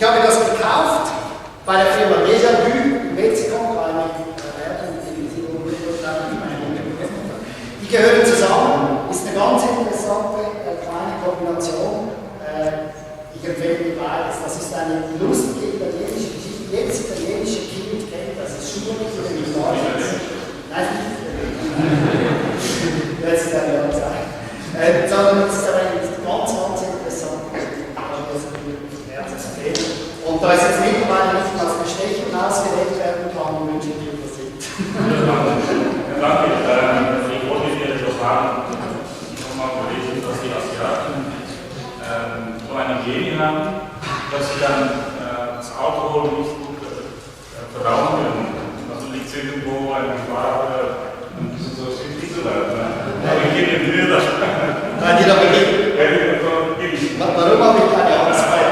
Ich habe das gekauft bei der Firma Déjà-vu in Mexiko, die gehören zusammen, ist eine ganz interessante kleine Kombination. Ich empfehle dir beides. Das ist eine lustige italienische Geschichte. Jedes italienische Kind kennt das, ist schwierig oder nicht Deutsch. Nein, das ist eine andere Sache. Sondern es ist aber eine ganz interessante Geschichte. Und da es jetzt mittlerweile nicht als Bestechung ausgelegt werden kann, wünsche ich dir das nicht. Danke. Ich wollte dir etwas fragen. Ich habe mal gelesen, dass die Asiaten so eine Idee haben, dass sie dann das Alkohol nicht gut verdauen können. Also liegt es irgendwo eine Gefahr, so süchtig zu werden. Aber ich gebe mir Mühe, das. Nein, die da beginnt. Warum habe ich keine Angst bei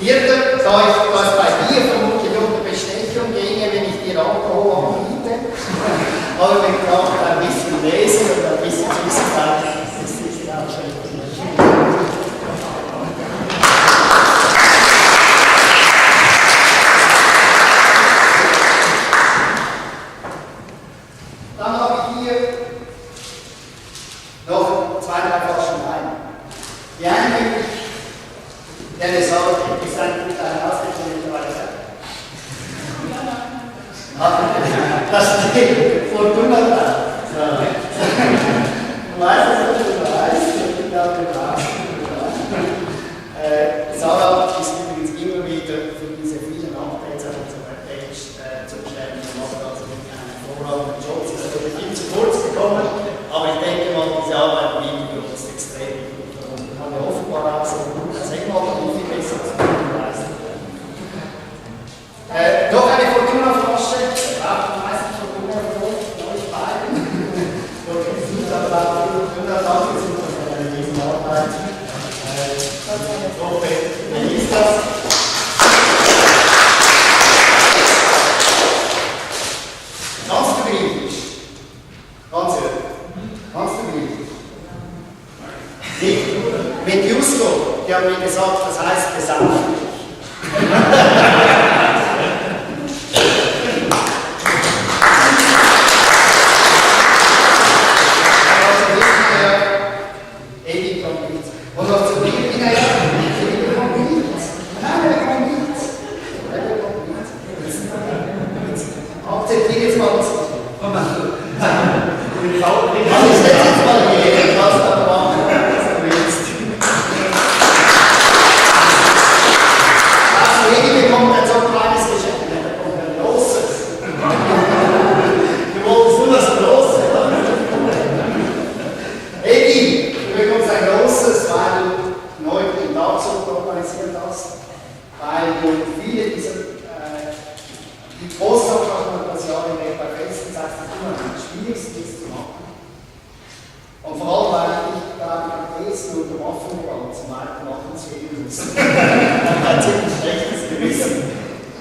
Vierte, da es bei dir vermutlich unter Bestechung ginge, wenn ich dir Alkohol anbiete, aber wenn ich auch ein bisschen lesen und ein bisschen Süßigkeit, das ist sicher auch schön. Dann habe ich hier noch 2, 3 Flaschen Wein. Die eine, der ist auch eigentlich eine Ausrichtung mittlerweile. Das steht Fortuna da. Du weißt, dass du schon weißt, ich glaube, du weißt. Sarah ist übrigens immer wieder für diese vielen Updates auf unserer Webpage zu bestellen. Wir machen also wirklich einen hervorragenden Job. Sie ist viel zu kurz gekommen, aber ich denke mal, diese Arbeit im Video ist extrem gut. Und wir haben ja offenbar auch so das England viel besser als wir leisten. Noch eine Fortuna-Flasche, braucht die meisten Fortuna von euch beiden. Und es ist aber auch Fortuna, danke für eine Riesenarbeit. Wie ist das? Kannst du Griechisch? Ganz ehrlich. Kannst du Griechisch? Nicht. Mit Justo, die haben mir gesagt, das heißt besaufen. Und noch zu mir, der kommt nichts. Nein, der kommt nichts. Akzeptiere jetzt mal das. Ich setze jetzt mal hier, was da machen, was du willst. Also, jeder bekommt ein so kleines Geschenk, der bekommt ein großes. Du wolltest nur das Große. Edi, du bekommst ein großes, weil du neu den Tagzug organisiert hast, weil du viele dieser die Großaufgaben, das Jahr hinweg bei Festen sagst, die immer am schwierigsten ist zu machen. Und vor allem, weil ich nicht gerade am Essen und am Waffenbau zum Weitermachen zwingen muss. Ich habe ein ziemlich schlechtes Gewissen.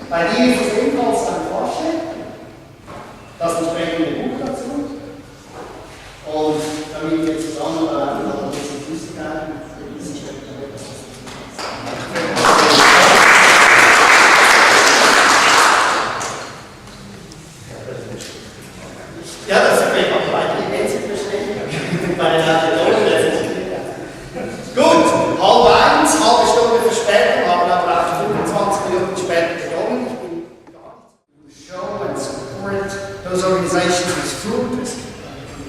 Bei dir ist es ebenfalls eine Flasche, das entsprechende Buch dazu. Und damit wir zusammenarbeiten, haben wir ein bisschen Flüssigkeiten, diese Stelle etwas. Ja, das ist mir auch weiter die Gänse bestehen. Bei den Archäologen. Gut, 12:30, halbe Stunde Verspätung, haben aber auch 25 Minuten später begonnen. Ich bin gar nicht zu show and support those organizations with food.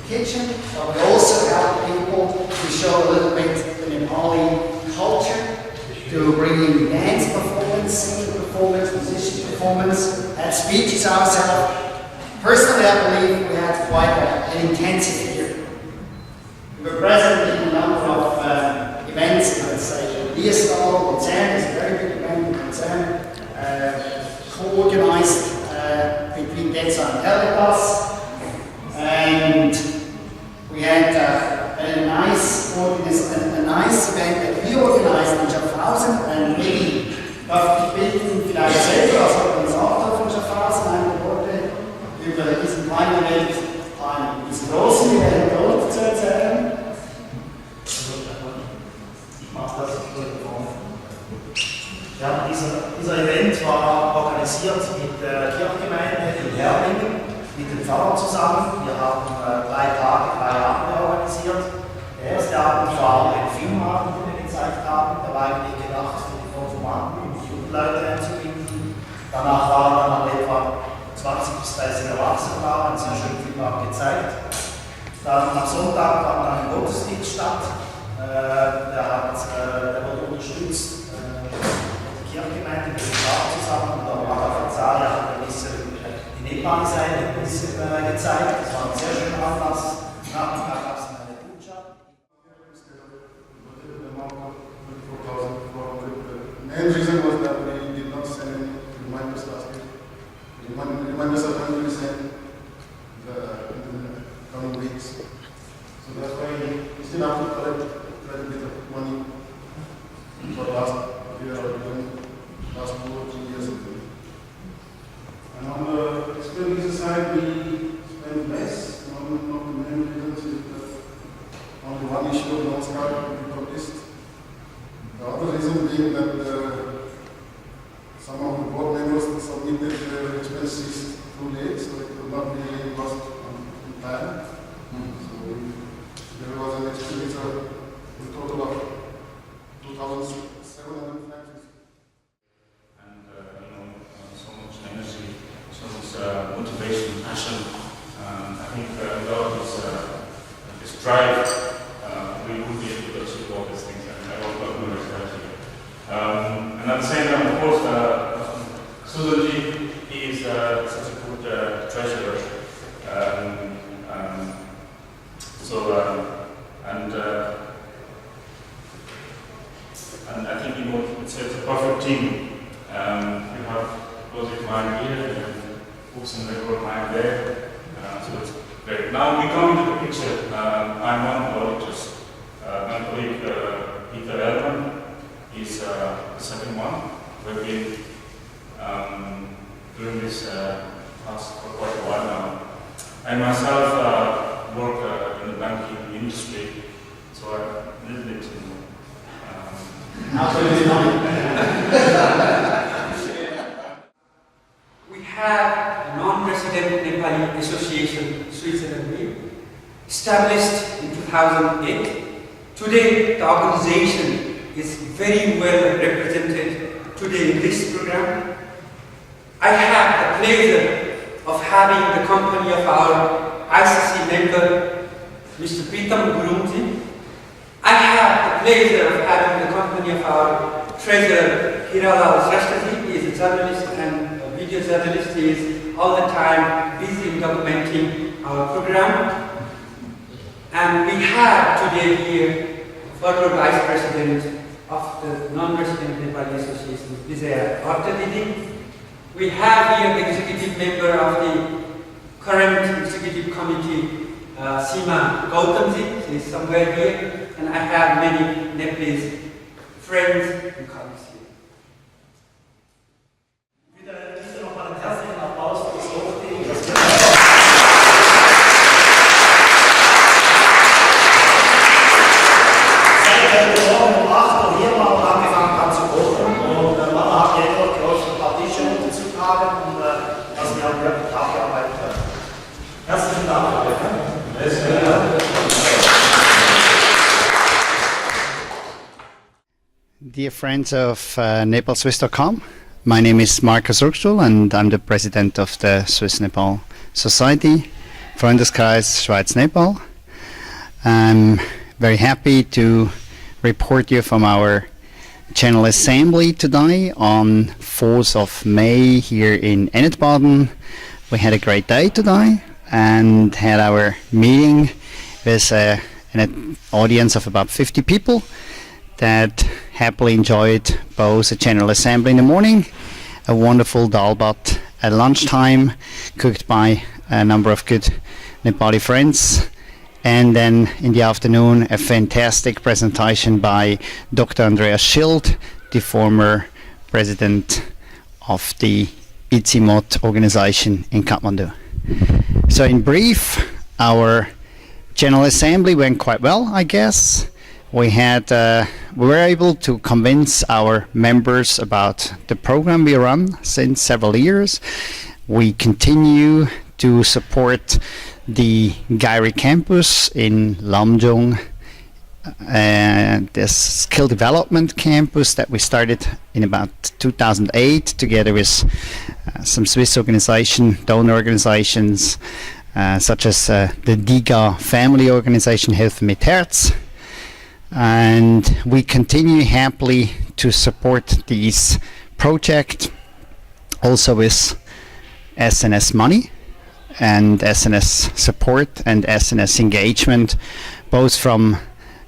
Kitchen, but we also help people to show a little bit the Nepali culture, to bring in dance performance, singing performance, musician performance, and speeches ourselves. Personally, I believe we had quite an intensive year. We were present in a number of events, let's say, Liestal, Luzern is a very big event in Luzern, co-organized between DESA and Telepass. And we had a nice event that we organized in Schaffhausen, and maybe darf ich bitten, vielleicht selber als Organisator von Schaffhausen einige Worte über diesen kleinen Event, diesen großen Event dort zu erzählen. Ich mache das. Ja, dieser Event war organisiert mit der Kirchengemeinde in Herrlingen, mit dem Pfarrer zusammen. Wir haben 3 Tage, 3 Abende organisiert. Der erste Abend war ein Filmabend, den wir gezeigt haben. Der war eigentlich gedacht für die Konformanten und die Jugendleute einzubinden. Danach waren dann etwa 20 bis 30 Erwachsene da, einen sehr schönen Filmabend gezeigt. Dann am Sonntag fand dann ein Gottesdienst statt. Der wurde unterstützt mit der Kirchengemeinde, mit dem Pfarrer zusammen. Und der Pfarrer hat ein bisschen die Nepal-Seite ein bisschen gezeigt. Das war ein sehr schöner Anlass. Nachmittag gab es dann eine Botschaft. The main reason was that we did not send any reminders last week. Reminders are going to be sent in the coming weeks. So that's why we still have to collect quite a bit of money for last year or even last 2 or 3 years ago. And on the expenditure side, we spend less. One of the main reasons is that only one issue of non-scar will be published. The other reason being that some of the board members submitted their expenses too late, so it could not be reimbursed on time. So there was an expenditure in total of 2,700 francs. And so much energy, so much motivation, passion. I think without this drive, we would be able to achieve all these things. And I don't know and at the same time, of course, Susanji is such a good treasurer. And I think it's a perfect team. You have Project Mind here, you have Books and Record Mind there. So it's great. Now we come into the picture. I'm one of the auditors. My colleague Peter Elman is the second one. We've been doing this task for quite a while now. I myself work in the banking industry, so I a little bit We have a non-resident Nepali Association, Switzerland, established in 2008. Today, the organization is very well represented today in this program. I have the pleasure of having the company of our ICC member, Mr. Pritam Gurumji. I have the pleasure of having the company of our treasurer, Hiralal Srashtaji. He is a journalist and a video journalist. He is all the time busy in documenting our program. And we have today here former Vice President of the Non-Resident Nepali Association, Vijaya Bhattadidi. We have here the executive member of the current executive committee, Seema Gautamji. She is somewhere here. And I have many Nepalese friends and colleagues here. Bitte nochmal einen herzlichen Applaus für das Hochteam. Seit heute Morgen um 8 Uhr hier mal angefangen haben zu kochen und man hat jeder geholfen, ein paar Tische runterzutragen und dass wir am Tag gearbeitet haben. Herzlichen Dank. Dear friends of NepalSwiss.com, my name is Markus Rukstuhl and I'm the president of the Swiss Nepal Society, Freundeskreis Schweiz Nepal. I'm very happy to report you from our General Assembly today on 4th of May here in Baden. We had a great day today and had our meeting with an audience of about 50 people that happily enjoyed both a General Assembly in the morning, a wonderful dalbat at lunchtime, cooked by a number of good Nepali friends, and then in the afternoon a fantastic presentation by Dr. Andreas Schild, the former president of the ITSIMOT organization in Kathmandu. So in brief, our General Assembly went quite well, I guess. we were able to convince our members about the program we run since several years. We continue to support the Gary campus in Lamjung, this skill development campus that we started in about 2008 together with some Swiss donor organizations, such as the DIGA family organization Helfen mit Herz. And we continue happily to support these projects also with SNS money and SNS support and SNS engagement, both from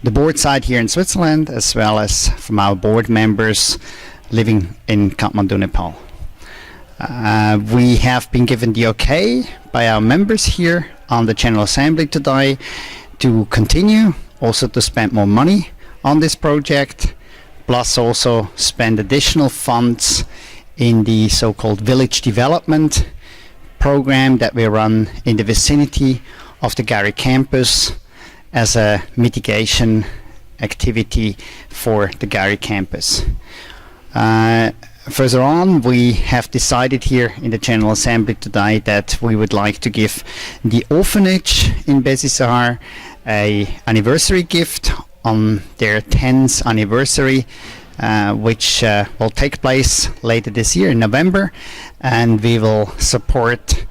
the board side here in Switzerland as well as from our board members living in Kathmandu, Nepal. We have been given the okay by our members here on the General Assembly today to continue also to spend more money on this project, plus also spend additional funds in the so-called village development program that we run in the vicinity of the Gary campus as a mitigation activity for the Gary campus. Further on, we have decided here in the General Assembly today that we would like to give the orphanage in Besisar an anniversary gift on their 10th anniversary, which will take place later this year in November, and we will support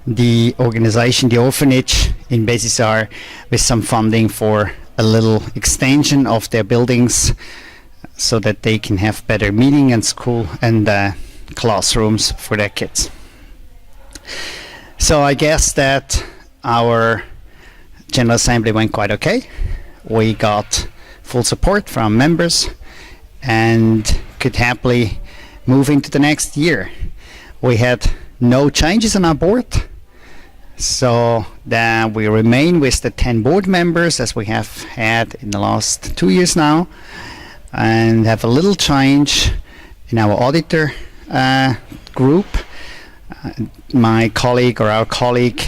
the organization, the orphanage in Besisar, with some funding for a little extension of their buildings so that they can have better meeting and school and classrooms for their kids. So I guess that our General Assembly went quite okay. We got full support from members and could happily move into the next year. We had no changes on our board, so then we remain with the 10 board members as we have had in the last 2 years now, and have a little change in our auditor group. My colleague, or our colleague,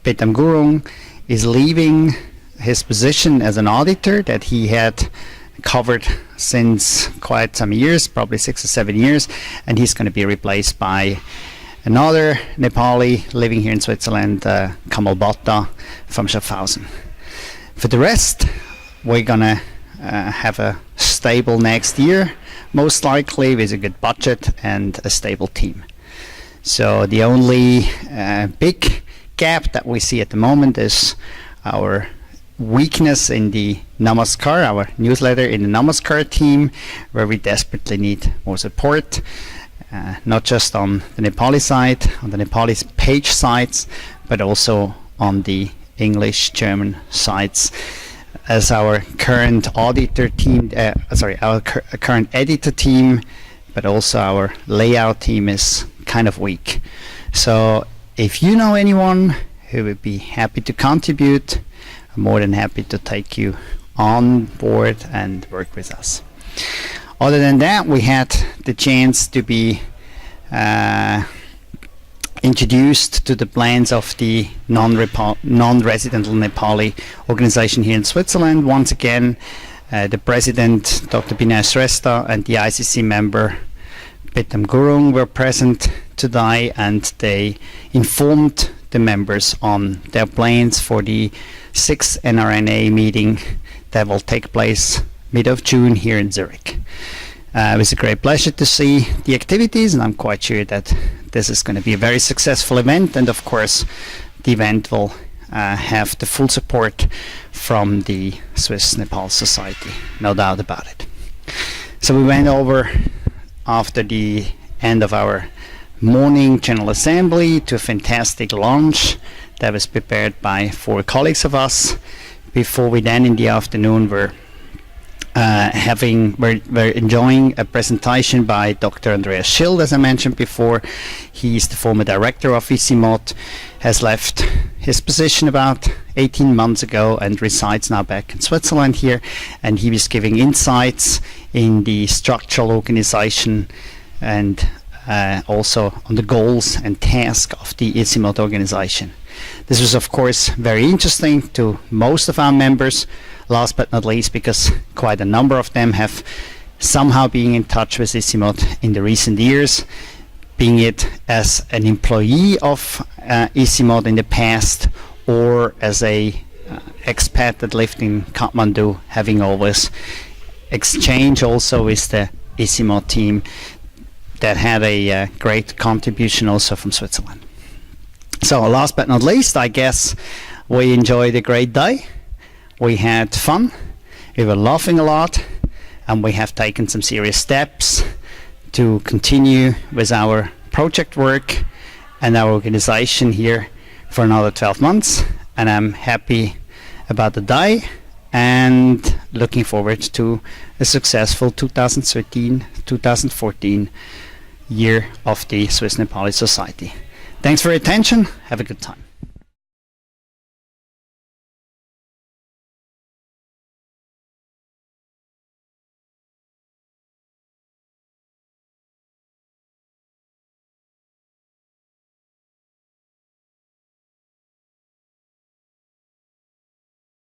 Betam Gurung, is leaving his position as an auditor that he had covered since quite some years, probably 6 or 7 years, and he's going to be replaced by another Nepali living here in Switzerland, Kamal Botta from Schaffhausen. For the rest, we're going to have a stable next year, most likely with a good budget and a stable team. So the only big gap that we see at the moment is our weakness in the Namaskar, our newsletter in the Namaskar team, where we desperately need more support, not just on the Nepali side, on the Nepali page sites, but also on the English, German sites, as our current auditor team, our current editor team, but also our layout team is kind of weak. So if you know anyone who would be happy to contribute, I'm more than happy to take you on board and work with us. Other than that, we had the chance to be introduced to the plans of the non-resident Nepali organization here in Switzerland. Once again, the president, Dr. Binay Shrestha, and the ICC member, Betam Gurung, were present today, and they informed the members on their plans for the 6th NRNA meeting that will take place mid of June here in Zurich. It was a great pleasure to see the activities, and I'm quite sure that this is going to be a very successful event, and of course the event will have the full support from the Swiss Nepal Society, no doubt about it. So we went over after the end of our morning General Assembly to a fantastic lunch that was prepared by 4 colleagues of us, before we then in the afternoon were enjoying a presentation by Dr. Andreas Schild, as I mentioned before. He's the former director of ICIMOD, has left his position about 18 months ago and resides now back in Switzerland here, and he was giving insights in the structural organization and also on the goals and tasks of the ICIMOD organization. This was of course very interesting to most of our members, last but not least because quite a number of them have somehow been in touch with ICIMOD in the recent years, being it as an employee of ICIMOD in the past or as a expat that lived in Kathmandu, having always exchanged also with the ICIMOD team that had a great contribution also from Switzerland. So last but not least, I guess we enjoyed a great day. We had fun, we were laughing a lot, and we have taken some serious steps to continue with our project work and our organization here for another 12 months. And I'm happy about the day and looking forward to a successful 2013-2014 year of the Swiss Nepali Society. Thanks for your attention. Have a good time.